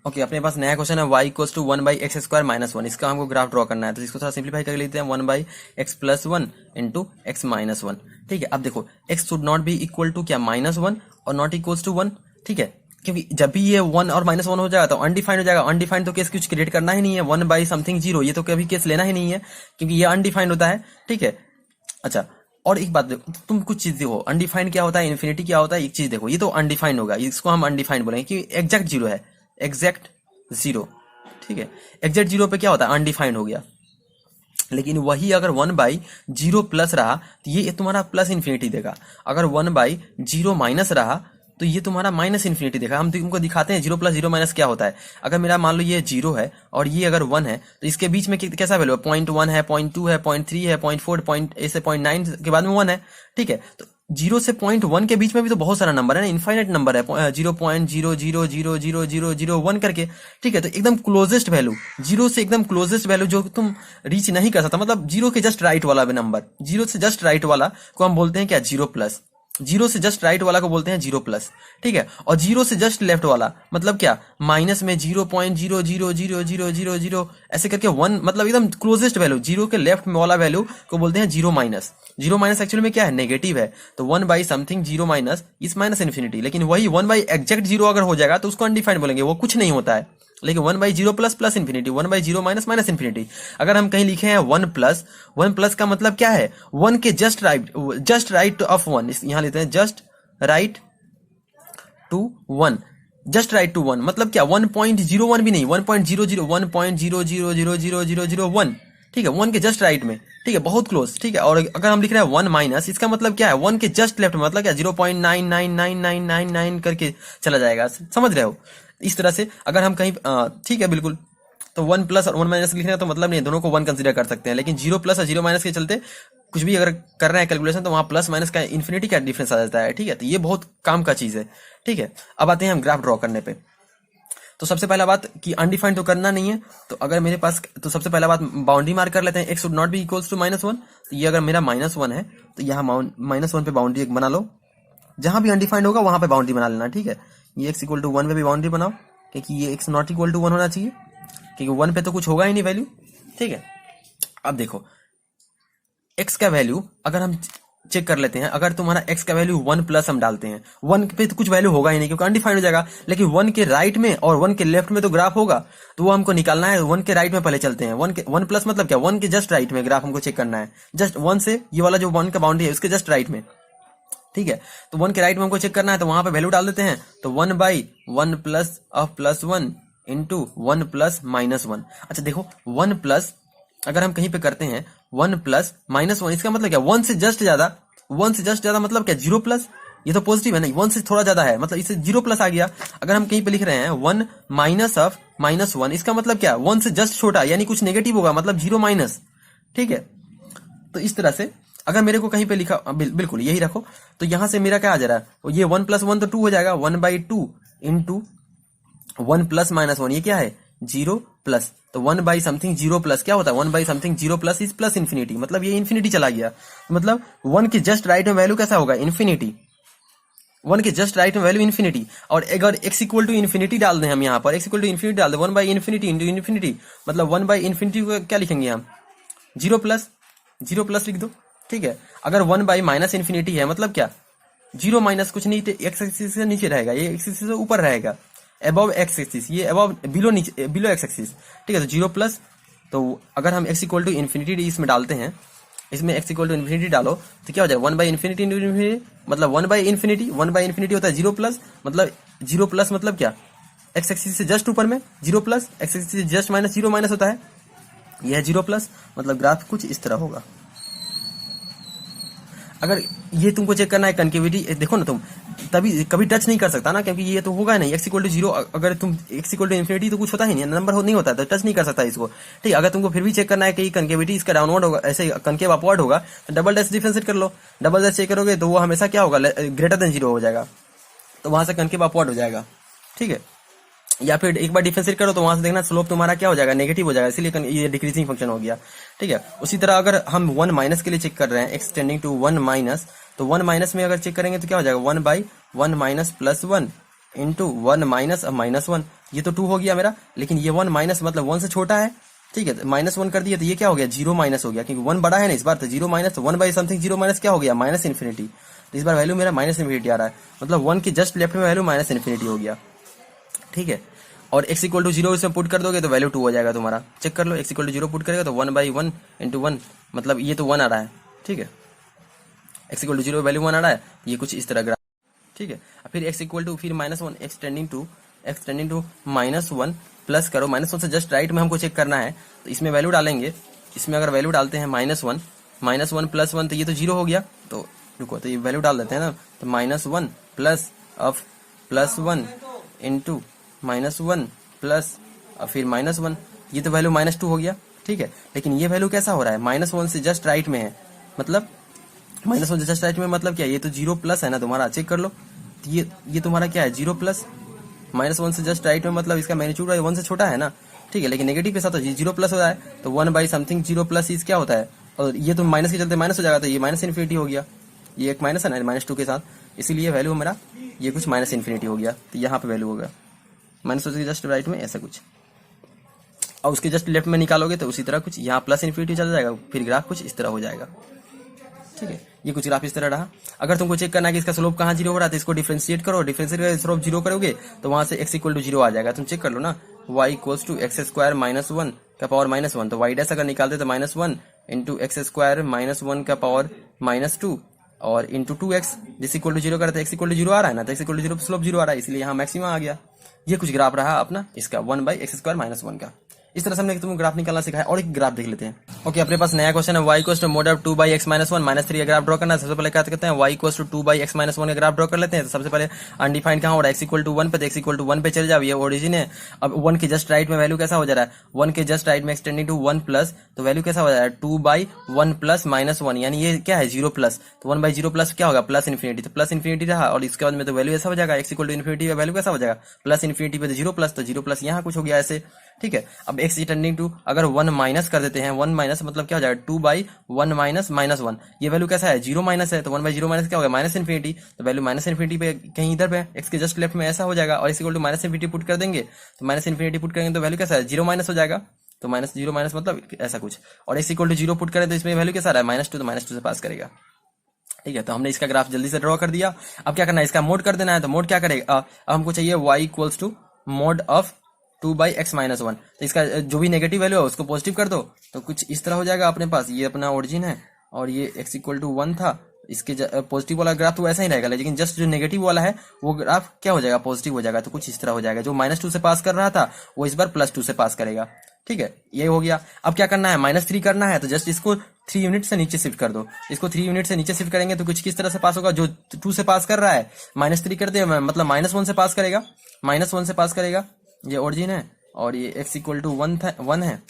ओके, अपने पास नया क्वेश्चन है, y इक्वल्स टू 1/x² - 1, इसका हमको ग्राफ ड्रॉ करना है। तो इसको थोड़ा सिंप्लीफाई कर लेते हैं, 1/x + 1 इंटू x - 1, ठीक है। अब देखो x should not be equal to क्या? -1 और नॉट इक्वल्स टू 1, ठीक है। क्योंकि जब भी ये 1 और -1 हो जाएगा तो अनडिफाइंड हो जाएगा। अनडिफाइंड तो केस कुछ क्रिएट करना ही नहीं है, 1/something 0, ये तो कभी केस लेना ही नहीं है, क्योंकि ये अनडिफाइंड होता है, ठीक है। अच्छा, और एक बात देखो, तुम कुछ चीज देखो, अनडिफाइंड क्या होता है, इन्फिनिटी क्या होता है, एक चीज देखो, ये तो अनडिफाइंड होगा, इसको हम अनडिफाइंड बोलेंगे कि एग्जैक्ट 0 है, एग्जैक्ट 0, ठीक है। एग्जैक्ट 0 पे क्या होता है? अनडिफाइंड हो गया। लेकिन वही अगर 1/0 प्लस रहा तो ये तुम्हारा प्लस इन्फिनिटी देगा, अगर 1/0 माइनस रहा तो ये तुम्हारा माइनस इन्फिनिटी देगा। हम तुमको दिखाते हैं 0 + 0 माइनस क्या होता है। अगर मेरा मान लो ये 0 है और ये अगर 1 है, तो इसके बीच में कैसा वैल्यू है? 0.1 है, 0.2 है, 0.3 है, 0.4, ऐसे 0.9 के बाद में 1 है, ठीक है। तो 0 से 0.1 के बीच में भी तो बहुत सारा नंबर है ना, इनफाइनाइट नंबर है, 0.0000001 करके, ठीक है। तो एकदम क्लोजेस्ट वैल्यू, 0 से एकदम क्लोजेस्ट वैल्यू जो तुम रीच नहीं कर सकता, मतलब 0 के जस्ट राइट वाला नंबर, 0 से जस्ट राइट वाला को हम बोलते हैं क्या? 0+। 0 से जस्ट राइट वाला को बोलते हैं 0+, ठीक है। और 0 से जस्ट लेफ्ट वाला मतलब क्या? माइनस में 0.00000 ऐसे करके 1, मतलब एकदम क्लोजेस्ट वैल्यू, 0 के लेफ्ट में वाला वैल्यू को बोलते हैं 0-। 0- एक्चुअली में क्या है? नेगेटिव है, तो 1/something 0- इस माइनस इन्फिनिटी। लेकिन वही 1/एग्जैक्ट 0 अगर हो जाएगा तो उसको अनडिफाइंड बोलेंगे, वो कुछ नहीं होता है। लेकिन 1/0 प्लस इन्फिनिटी, 1/0 माइनस इन्फिनिटी। अगर हम कहीं लिखे हैं 1+, का मतलब क्या है? 1 के जस्ट राइट ऑफ 1, यहां लेते हैं just right to 1, just right to 1 मतलब क्या? 1.01 भी नहीं, 1.00, 1.0000001, ठीक है, 1 के जस्ट राइट में, ठीक है, बहुत क्लोज, ठीक है। और अगर हम लिख रहे हैं 1 माइनस, इसका मतलब क्या है, 1 के जस्ट लेफ्ट में, मतलब क्या 0.99999 करके चला जाएगा, समझ रहे हो। इस तरह से अगर हम कहीं ठीक है बिल्कुल, तो 1 प्लस और 1 माइनस लिखने का तो मतलब नहीं है, दोनों को 1 कंसीडर कर सकते हैं, लेकिन 0 प्लस और 0 माइनस के चलते कुछ भी अगर कर रहे हैं कैलकुलेशन तो वहां प्लस माइनस का इन्फिनिटी का डिफरेंस आ जाता है, ठीक है। तो ये बहुत काम का चीज है, ठीक है। अब आते हैं हम ग्राफ ड्रॉ करने पे। तो सबसे पहला बात कि अनडिफाइंड तो करना नहीं है, तो अगर मेरे पास, तो सबसे पहला बात बाउंड्री मार्क कर लेते हैं, x should not be equals to -1। तो ये अगर मेरा -1 है तो यहाँ -1 पे बाउंड्री एक बना लो, जहां भी अनडिफाइंड होगा वहां पे बाउंड्री बना लेना, ठीक है। ये x इक्वल टू 1 पे भी बाउंड्री बनाओ, क्योंकि ये x नॉट इक्वल टू 1 होना चाहिए, क्योंकि 1 पे तो कुछ होगा ही नहीं वैल्यू, ठीक है। अब देखो x का वैल्यू अगर हम चेक कर लेते हैं, अगर तुम्हारा x का वैल्यू 1 प्लस हम डालते हैं, 1 पे तो कुछ वैल्यू होगा ही नहीं क्योंकि अनडिफाइंड हो जाएगा, लेकिन 1 के राइट में और 1 के लेफ्ट में तो ग्राफ होगा, तो वो हमको निकालना है। 1 के राइट में पहले चलते हैं, 1 प्लस मतलब क्या, 1 के जस्ट राइट में ग्राफ हमको चेक करना है, जस्ट 1 से ये वाला जो 1 का बाउंड्री है उसके जस्ट राइट में, ठीक है। तो 1 के राइट में हमको चेक करना है, तो वहां पे वैल्यू डाल देते हैं, तो 1/1 प्लस ऑफ +1 इंटू 1 प्लस -1। अच्छा देखो 1 प्लस अगर हम कहीं पे करते हैं 1 प्लस -1, इसका मतलब क्या, 1 से जस्ट ज्यादा, 1 से जस्ट ज्यादा मतलब क्या 0 प्लस, ये तो पॉजिटिव है नहीं, 1 से थोड़ा ज्यादा है मतलब इससे 0 प्लस आ गया। अगर हम कहीं पे लिख रहे हैं 1 माइनस ऑफ -1, इसका मतलब क्या, 1 से जस्ट छोटा यानी कुछ नेगेटिव होगा, मतलब 0 माइनस, ठीक है। तो इस तरह से अगर मेरे को कहीं पे लिखा बिल्कुल यही रखो, तो यहां से मेरा क्या आ जा रहा है, ये 1 + 1 तो 2 हो जाएगा, 1/2 इंटू 1 प्लस -1, ये क्या है 0 प्लस, तो 1 बाई समथिंग 0 प्लस क्या होता है, 1 by something 0 plus is plus infinity, मतलब ये इन्फिनिटी चला गया, मतलब 1 के जस्ट राइट में वैल्यू कैसा होगा, इन्फिनिटी, 1 के जस्ट राइट में वैल्यू इन्फिनिटी। और अगर x इक्वल टू इन्फिनिटी डाल दें हम यहाँ पर, x इक्वल टू इन्फिनिटी डाल दें, 1 बाई इन्फिनिटी इंटू इन्फिनिटी, मतलब 1 बाई इन्फिनिटी को क्या लिखेंगे हम, 0 प्लस लिख दो, ठीक है। अगर 1 बाई माइनस इन्फिनिटी है मतलब क्या, 0 माइनस कुछ नहीं, एक्स एक्सिस से नीचे रहेगा, ये एक्स एक्सिस से ऊपर रहेगा, अबव एक्स एक्सिस, ये अबव बिलो एक्स एक्सिस, ठीक है। तो 0 प्लस, तो अगर हम x इक्वल टू इन्फिनिटी इसमें डालते हैं, इसमें x इक्वल टू इन्फिनिटी डालो तो क्या हो जाएगा, 1 बाई इन्फिनिटी इंटू इन्फिनिटी, मतलब 1 बाई इन्फिनिटी होता है 0 प्लस, मतलब 0 प्लस मतलब क्या, एक्स एक्सिस से जस्ट ऊपर में 0 प्लस, एक्स एक्सिस से जस्ट माइनस 0 माइनस होता है, यह 0 प्लस, मतलब ग्राफ कुछ इस तरह होगा। अगर ये तुमको चेक करना है कनकेविटी, देखो ना तुम तभी कभी टच नहीं कर सकता ना, क्योंकि ये तो होगा नहीं, x इक्वल टू 0, अगर तुम x इक्वल टू इन्फिनिटी तो कुछ होता ही नहीं, नंबर नहीं होता तो टच नहीं कर सकता इसको, ठीक। अगर तुमको फिर भी चेक करना है कि कनकेविटी इसका डाउनवर्ड होगा, ऐसे कनकेव अपवर्ड होगा, तो डबल डैश डिफरेंशिएट कर लो, डबल डैश चेक करोगे तो वो हमेशा क्या होगा, ग्रेटर देन 0 हो जाएगा, तो वहां से कनकेव अपवर्ड हो जाएगा, ठीक है। या फिर एक बार डिफरेंशिएट करो तो वहां से देखना स्लोप तुम्हारा क्या हो जाएगा, नेगेटिव हो जाएगा, इसलिए ये डिक्रीजिंग फंक्शन हो गया, ठीक है। उसी तरह अगर हम 1 माइनस के लिए चेक कर रहे हैं, x टेंडिंग टू 1 माइनस, तो 1 माइनस में अगर चेक करेंगे तो क्या हो जाएगा, 1/1 माइनस +1 इंटू 1 माइनस -1, ये तो 2 हो गया मेरा, लेकिन ये 1 माइनस मतलब 1 से छोटा है, ठीक है। -1 कर दिया तो ये क्या हो गया, 0 माइनस हो गया, क्योंकि 1 बड़ा है ना इस बार, तो 0 माइनस, 1 बाई समथिंग 0 माइनस क्या हो गया, माइनस इन्फिनिटी, तो इस बार वैल्यू मेरा माइनस इन्फिनिटी आ रहा है, मतलब 1 के जस्ट लेफ्ट में वैल्यू माइनस इन्फिनिटी हो गया, ठीक है। और x इक्वल टू 0 इसमें पुट कर दोगे तो वैल्यू 2 हो जाएगा तुम्हारा, चेक कर लो, x इक्वल टू 0 पुट करेगा तो 1/1 इंटू 1, मतलब ये तो 1 आ रहा है, ठीक है। x इक्वल टू 0 वैल्यू 1 आ रहा है, ये कुछ इस तरह ग्राफ, ठीक है। फिर x इक्वल टू फिर -1, x टेंडिंग टू -1 प्लस करो, -1 से जस्ट राइट में हमको चेक करना है, तो इसमें वैल्यू डालेंगे, इसमें अगर वैल्यू डालते हैं -1 प्लस 1 तो ये तो 0 हो गया, तो रुको तो ये वैल्यू डाल देते हैं ना, तो -1 प्लस ऑफ +1 इंटू -1 प्लस और फिर -1, ये तो वैल्यू -2 हो गया, ठीक है। लेकिन ये वैल्यू कैसा हो रहा है, -1 से जस्ट राइट में है, मतलब -1 से जस्ट राइट में मतलब क्या, ये तो 0 प्लस है ना तुम्हारा, चेक कर लो, तो ये तुम्हारा क्या है 0 प्लस, -1 से जस्ट राइट में मतलब इसका मैग्नीट्यूड 1 से छोटा है ना, ठीक है। लेकिन नेगेटिव के साथ तो 0 प्लस हो रहा है, तो 1 बाई समथिंग 0 प्लस इज क्या होता है, और ये तो माइनस के चलते माइनस हो जाएगा, तो ये माइनस इन्फिनिटी हो गया, ये एक माइनस है ना -2 के साथ, इसीलिए वैल्यू मेरा ये कुछ माइनस इन्फिनिटी हो गया, तो यहाँ पे वैल्यू होगा -1 के जस्ट राइट में ऐसा कुछ, और उसके जस्ट लेफ्ट में निकालोगे तो उसी तरह कुछ यहाँ प्लस इन्फिनिटी चल जाएगा, फिर ग्राफ कुछ इस तरह हो जाएगा, ठीक है। ये कुछ ग्राफ इस तरह रहा। अगर तुमको चेक करना है कि इसका स्लोप कहाँ 0 हो रहा है, तो इसको डिफरेंशिएट करो, डिफरेंशिएट करके स्लोप 0 करोगे तो वहां से x इक्वल टू 0 आ जाएगा, तुम चेक कर लो ना, y equals to x square -1 का पावर -1, तो y डैश अगर निकालते तो -1 इंटू x स्क्वायर -1 का पावर -2 और इंटू 2x जिस इक्वल टू 0 करते x इक्वल टू 0 आ रहा है ना, तो x इक्वल टू 0 स्लोप 0 आ रहा है, इसलिए यहाँ मैक्सिमम आ गया। ये कुछ ग्राफ रहा अपना इसका 1/x स्क्वायर -1 का। इस तरह से हमने तुम ग्राफ निकालना सिखाया। और एक ग्राफ देख लेते हैं। ओके, अपने पास नया क्वेश्चन है, y equals to mod of 2/x-1 -3 का ग्राफ ड्रॉ करना है। सबसे पहले क्या करते हैं, y इक्वल्स टू 2/x-1 का ग्राफ ड्रॉ कर लेते हैं। तो सबसे पहले अनडिफाइंड कहाँ हो रहा है, x इक्वल टू 1 पे, तो x इक्वल टू 1 पे चल जाओ, ये ओरिजिन है। अब 1 के जस्ट राइट में वैल्यू कैसा हो जा रहा है, 1 के जस्ट राइट में एक्सटेंडिंग टू 1 प्लस, तो वैल्यू कैसा हो जा रहा है 2/1 प्लस -1, यानी ये क्या है 0 प्लस, तो 1/0 प्लस क्या होगा प्लस इन्फिनिटी, तो प्लस इन्फिनिटी रहा। और इसके बाद में तो वैल्यू ऐसा हो जाएगा, x इक्वल टू इन्फिनिटी का वैल्यू कैसा हो जाएगा प्लस इन्फिनिटी पे तो 0 प्लस, तो 0 प्लस यहाँ कुछ हो गया ऐसे, ठीक है। अब x टेंडिंग टू अगर 1 माइनस कर देते हैं, 1 माइनस मतलब क्या हो जाएगा 2/1 माइनस -1, ये वैल्यू कैसा है 0 माइनस है, तो 1/0 माइनस क्या होगा माइनस इन्फिनिटी, तो वैल्यू माइनस इन्फिनिटी पे कहीं इधर पे x के जस्ट लेफ्ट में ऐसा हो जाएगा। और इस equal to minus infinity put कर देंगे, तो माइनस इन्फिनिटी पुट करेंगे तो वैल्यू कैसा है 0 माइनस हो जाएगा, तो -0 माइनस मतलब ऐसा कुछ। और x इक्वल टू 0 पुट करें तो इसमें वैल्यू कैसा आ रहा है -2, तो -2 से पास करेगा, ठीक है। तो हमने इसका ग्राफ जल्दी से ड्रॉ कर दिया। अब क्या करना है, इसका मोड कर देना है। तो मोड क्या करेगा, अब हमको चाहिए y equals to mod of 2/x-1, तो इसका जो भी नेगेटिव वैल्यू है उसको पॉजिटिव कर दो, तो कुछ इस तरह हो जाएगा। अपने पास ये अपना ओरिजिन है और ये x इक्वल टू 1 था, इसके पॉजिटिव वाला ग्राफ तो ऐसा ही रहेगा, लेकिन जस्ट जो नेगेटिव वाला है वो ग्राफ क्या हो जाएगा पॉजिटिव हो जाएगा, तो कुछ इस तरह हो जाएगा। जो -2 से पास कर रहा था वो इस बार +2 से पास करेगा, ठीक है। ये हो गया। अब क्या करना है, -3 करना है, तो जस्ट इसको 3 यूनिट से नीचे शिफ्ट कर दो। इसको 3 यूनिट से नीचे शिफ्ट करेंगे तो कुछ किस तरह से पास होगा, जो 2 से पास कर रहा है -3 कर दे मतलब -1 से पास करेगा, -1 से पास करेगा। ये ओरिजिन है और ये x इक्वल टू 1 है,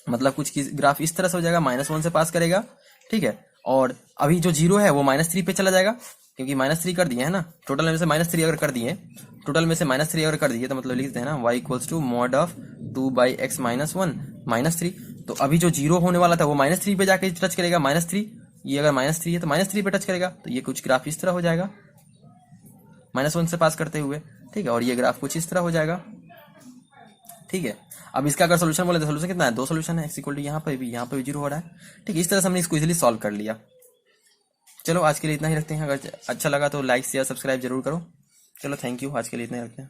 मतलब कुछ ग्राफ इस तरह से हो जाएगा, -1 से पास करेगा, ठीक है। और अभी जो 0 है वो -3 पे चला जाएगा, क्योंकि -3 कर दिए है ना, टोटल में से -3 अगर कर दिए, तो मतलब लिखते हैं ना y equals to mod of 2/x-1 -3। तो अभी जो 0 होने वाला था वो -3 पे जाके टच करेगा, -3, ये अगर -3 है तो -3 पे टच करेगा, तो ये कुछ ग्राफ इस तरह हो जाएगा -1 से पास करते हुए, ठीक है। और ये ग्राफ कुछ इस तरह हो जाएगा, ठीक है। अब इसका अगर सोल्यूशन बोले तो सोल्यूशन कितना है, 2 सोल्यूशन है, x इक्वल टू यहाँ पे भी 0 हो रहा है, ठीक है। इस तरह से हमने इसको इजीली सॉल्व कर लिया। चलो आज के लिए इतना ही रखते हैं। अगर अच्छा लगा तो लाइक शेयर सब्सक्राइब जरूर करो। चलो थैंक यू, आज के लिए इतना ही रखते हैं।